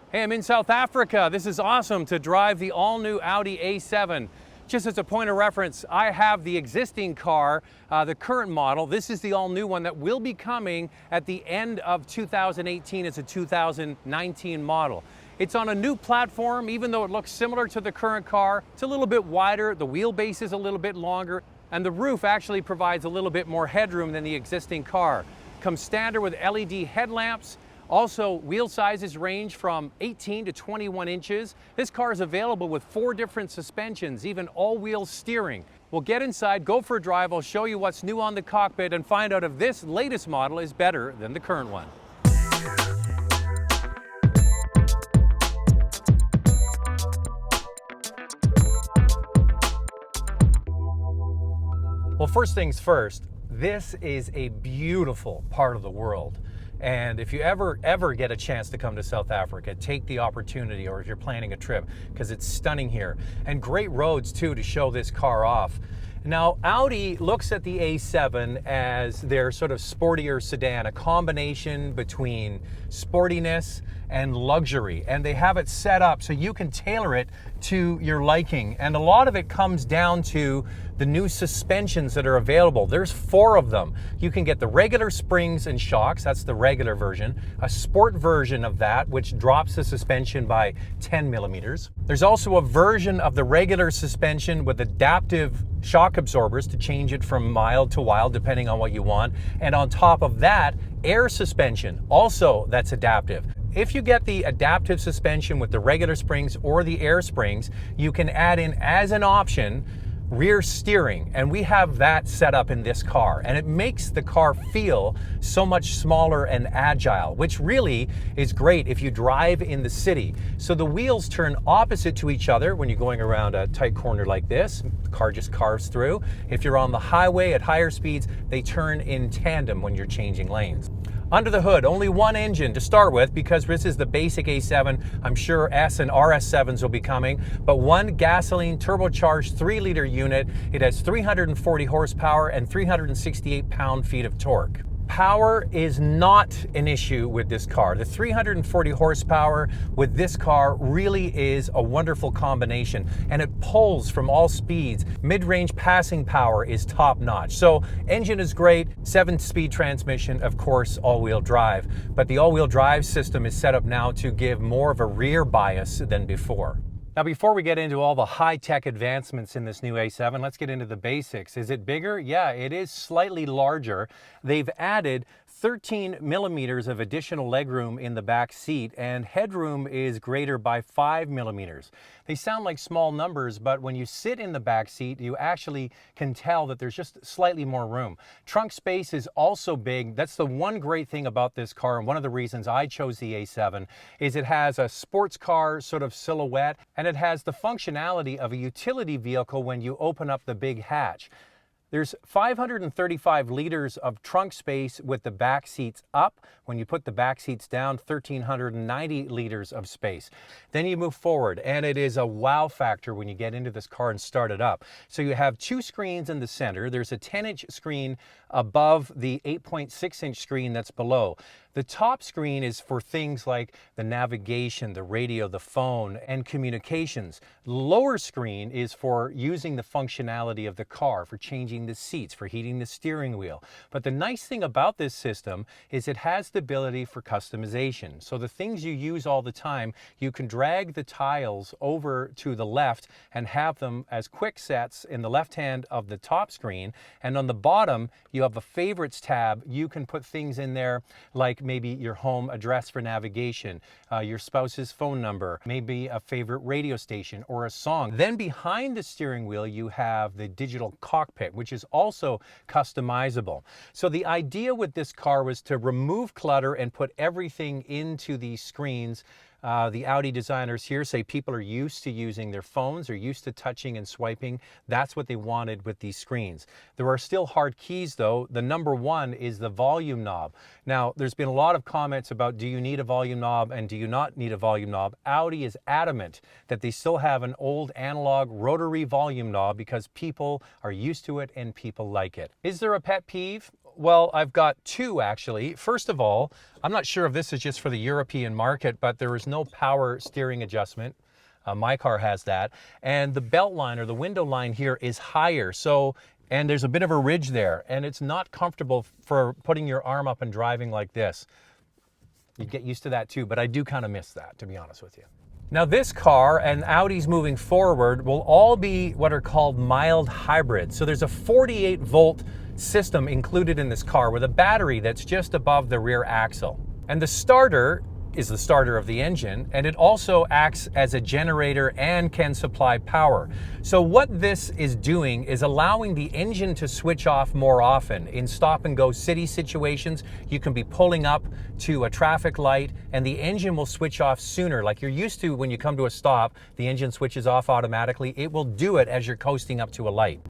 Hey, I'm in South Africa. This is awesome to drive the all-new Audi A7. Just as a point of reference, I have the existing car, the current model. This is the all-new one that will be coming at the end of 2018. It's a 2019 model. It's on a new platform, even though it looks similar to the current car. It's a little bit wider, the wheelbase is a little bit longer, and the roof actually provides a little bit more headroom than the existing car. Comes standard with LED headlamps. Also, wheel sizes range from 18 to 21 inches. This car is available with 4 different suspensions, even all-wheel steering. We'll get inside, go for a drive, I'll show you what's new on the cockpit and find out if this latest model is better than the current one. Well, first things first, this is a beautiful part of the world. And if you ever get a chance to come to South Africa, take the opportunity, or if you're planning a trip, because it's stunning here. And great roads too to show this car off. Now, Audi looks at the A7 as their sort of sportier sedan, a combination between sportiness and luxury. And they have it set up so you can tailor it to your liking. And a lot of it comes down to the new suspensions that are available. There's 4 of them. You can get the regular springs and shocks, that's the regular version, a sport version of that, which drops the suspension by 10 millimeters. There's also a version of the regular suspension with adaptive shock absorbers to change it from mild to wild, depending on what you want. And on top of that, air suspension, also that's adaptive. If you get the adaptive suspension with the regular springs or the air springs, you can add in as an option rear steering, and we have that set up in this car, and it makes the car feel so much smaller and agile, which really is great if you drive in the city. So the wheels turn opposite to each other when you're going around a tight corner like this. The car just carves through. If you're on the highway at higher speeds, they turn in tandem when you're changing lanes. Under the hood, only one engine to start with because this is the basic A7. I'm sure S and RS7s will be coming, but one gasoline turbocharged 3-liter unit. It has 340 horsepower and 368 pound-feet of torque. Power is not an issue with this car. The 340 horsepower with this car really is a wonderful combination, and it pulls from all speeds. Mid-range passing power is top-notch. So engine is great, 7-speed transmission, of course, all-wheel drive. But the all-wheel drive system is set up now to give more of a rear bias than before. Now, before we get into all the high-tech advancements in this new A7, let's get into the basics. Is it bigger? Yeah, it is slightly larger. They've added 13 millimeters of additional legroom in the back seat, and headroom is greater by 5 millimeters. They sound like small numbers, but when you sit in the back seat, you actually can tell that there's just slightly more room. Trunk space is also big. That's the one great thing about this car, and one of the reasons I chose the A7 is it has a sports car sort of silhouette, and it has the functionality of a utility vehicle when you open up the big hatch. There's 535 liters of trunk space with the back seats up. When you put the back seats down, 1,390 liters of space. Then you move forward, and it is a wow factor when you get into this car and start it up. So you have 2 screens in the center. There's a 10-inch screen above the 8.6-inch screen that's below. The top screen is for things like the navigation, the radio, the phone, and communications. The lower screen is for using the functionality of the car, for changing the seats, for heating the steering wheel. But the nice thing about this system is it has the ability for customization. So the things you use all the time, you can drag the tiles over to the left and have them as quick sets in the left hand of the top screen. And on the bottom, you have a favorites tab. You can put things in there like maybe your home address for navigation, your spouse's phone number, maybe a favorite radio station or a song. Then behind the steering wheel, you have the digital cockpit, which is also customizable. So the idea with this car was to remove clutter and put everything into these screens. The Audi designers here say people are used to using their phones, are used to touching and swiping. That's what they wanted with these screens. There are still hard keys though. The number 1 is the volume knob. Now, there's been a lot of comments about do you need a volume knob and do you not need a volume knob? Audi is adamant that they still have an old analog rotary volume knob because people are used to it and people like it. Is there a pet peeve? Well, I've got two actually. First of all, I'm not sure if this is just for the European market, but there is no power steering adjustment. My car has that. And the belt line or the window line here is higher. And there's a bit of a ridge there, and it's not comfortable for putting your arm up and driving like this. You get used to that too, but I do kind of miss that, to be honest with you. Now this car and Audis moving forward will all be what are called mild hybrids. So there's a 48 volt system included in this car with a battery that's just above the rear axle. And the starter is the starter of the engine, and it also acts as a generator and can supply power. So what this is doing is allowing the engine to switch off more often. In stop and go city situations, you can be pulling up to a traffic light and the engine will switch off sooner. Like you're used to when you come to a stop, the engine switches off automatically. It will do it as you're coasting up to a light.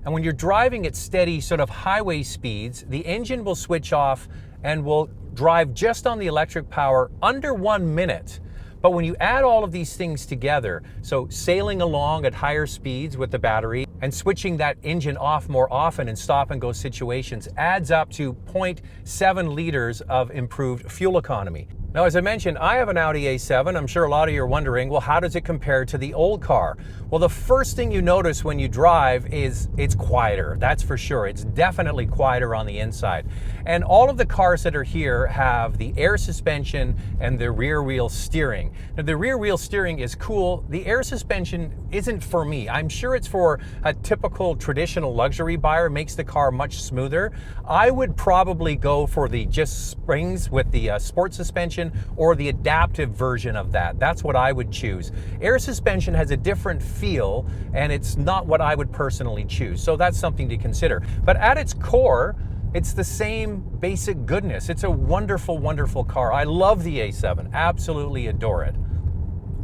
And when you're driving at steady sort of highway speeds, the engine will switch off and will drive just on the electric power under 1 minute. But when you add all of these things together, so sailing along at higher speeds with the battery and switching that engine off more often in stop and go situations adds up to 0.7 liters of improved fuel economy. Now, as I mentioned, I have an Audi A7. I'm sure a lot of you are wondering, well, how does it compare to the old car? Well, the first thing you notice when you drive is it's quieter, that's for sure. It's definitely quieter on the inside. And all of the cars that are here have the air suspension and the rear wheel steering. Now, the rear wheel steering is cool. The air suspension isn't for me. I'm sure it's for a typical traditional luxury buyer, makes the car much smoother. I would probably go for the just springs with the sport suspension or the adaptive version of that. That's what I would choose. Air suspension has a different feel and it's not what I would personally choose. So that's something to consider. But at its core, it's the same basic goodness. It's a wonderful, wonderful car. I love the A7, absolutely adore it.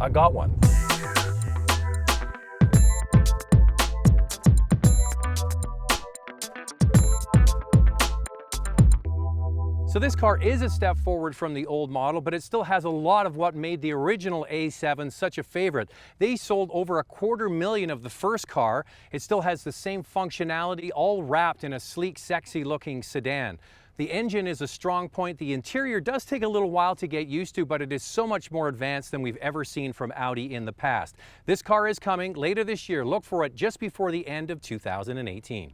I got one. So this car is a step forward from the old model, but it still has a lot of what made the original A7 such a favorite. They sold over 250,000 of the first car. It still has the same functionality, all wrapped in a sleek, sexy looking sedan. The engine is a strong point. The interior does take a little while to get used to, but it is so much more advanced than we've ever seen from Audi in the past. This car is coming later this year. Look for it just before the end of 2018.